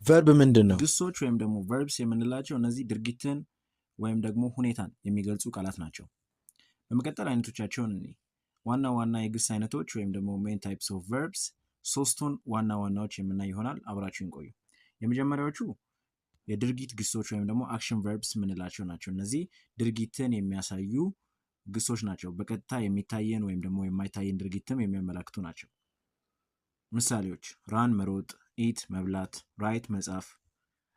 ቨርብ ምንድን ነው? ግሶች ወይም ደግሞ ቨርብስ የምንላቸው እነዚህ ድርጊትን ወይም ደግሞ ሁኔታን የሚገልጹ ቃላት ናቸው። በመቀጠል አይነቶቻቸውን እኔ ዋና ዋና የግስ አይነቶች ወይም ደግሞ ሜን ታይፕስ ኦፍ ቨርብስ ሶስቱን ዋና ዋናዎች የምናይ ይሆናል። አብራችሁን ቆዩ። የመጀመሪያዎቹ የድርጊት ግሶች ወይም ደግሞ አክሽን ቨርብስ የምንላቸው ናቸው። እነዚህ ድርጊትን የሚያሳዩ ግሶች ናቸው። በቀጥታ የሚታየን ወይም ደግሞ የማይታየን ድርጊትም የሚያመላክቱ ናቸው። ምሳሌዎች ራን መሮጥ፣ ኢት መብላት፣ ራይት መጻፍ።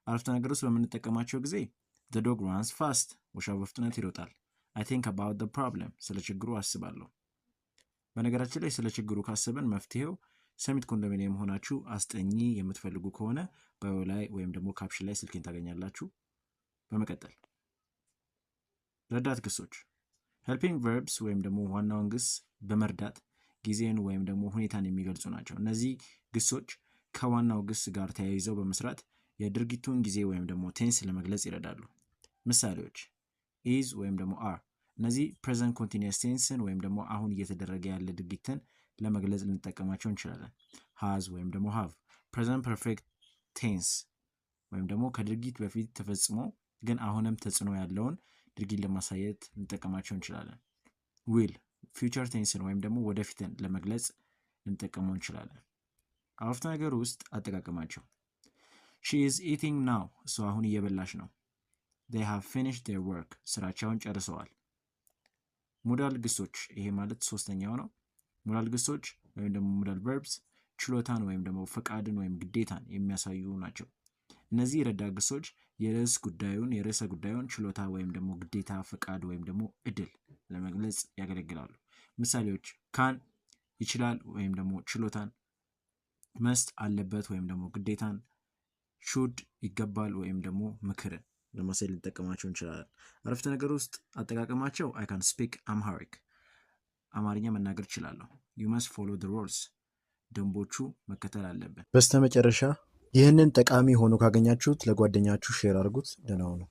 አረፍተ ነገር ውስጥ በምንጠቀማቸው ጊዜ the dog runs fast ውሻው በፍጥነት ይሮጣል። I think about the problem ስለ ችግሩ አስባለሁ። በነገራችን ላይ ስለ ችግሩ ካሰብን መፍትሄው ሰሚት ኮንዶሚኒየም ሆናችሁ አስጠኚ የምትፈልጉ ከሆነ ባዮ ላይ ወይም ደግሞ ካፕሽን ላይ ስልኬን ታገኛላችሁ። በመቀጠል ረዳት ግሶች ሄልፒንግ ቨርብስ ወይም ደግሞ ዋናውን ግስ በመርዳት ጊዜን ወይም ደግሞ ሁኔታን የሚገልጹ ናቸው። እነዚህ ግሶች ከዋናው ግስ ጋር ተያይዘው በመስራት የድርጊቱን ጊዜ ወይም ደግሞ ቴንስ ለመግለጽ ይረዳሉ። ምሳሌዎች ኢዝ ወይም ደግሞ አር። እነዚህ ፕሬዘንት ኮንቲኒየስ ቴንስን ወይም ደግሞ አሁን እየተደረገ ያለ ድርጊትን ለመግለጽ ልንጠቀማቸው እንችላለን። ሃዝ ወይም ደግሞ ሃቭ ፕሬዘንት ፐርፌክት ቴንስ ወይም ደግሞ ከድርጊት በፊት ተፈጽሞ ግን አሁንም ተጽዕኖ ያለውን ድርጊት ለማሳየት ልንጠቀማቸው እንችላለን። ዊል ፊውቸር ቴንስን ወይም ደግሞ ወደፊትን ለመግለጽ ልንጠቀመው እንችላለን። አረፍተ ነገር ውስጥ አጠቃቀማቸው she is eating now እሷ አሁን እየበላች ነው። they have finished their work ስራቸውን ጨርሰዋል። ሞዳል ግሶች ይሄ ማለት ሶስተኛው ነው። ሞዳል ግሶች ወይም ደግሞ ሞዳል ቨርብስ ችሎታን ወይም ደግሞ ፈቃድን ወይም ግዴታን የሚያሳዩ ናቸው። እነዚህ ረዳት ግሶች የርዕሰ ጉዳዩን ችሎታ ወይም ደግሞ ግዴታ፣ ፈቃድ ወይም ደግሞ እድል ለመግለጽ ያገለግላሉ። ምሳሌዎች ካን ይችላል ወይም ደግሞ ችሎታን፣ መስት አለበት ወይም ደግሞ ግዴታን፣ ሹድ ይገባል ወይም ደግሞ ምክርን ለማሳየት ልንጠቀማቸው እንችላለን። አረፍተ ነገር ውስጥ አጠቃቀማቸው I can speak Amharic አማርኛ መናገር እችላለሁ። you must follow the rules ደንቦቹ መከተል አለብን። በስተመጨረሻ ይህንን ጠቃሚ ሆኖ ካገኛችሁት ለጓደኛችሁ ሼር አድርጉት። ደህና ሁኑ።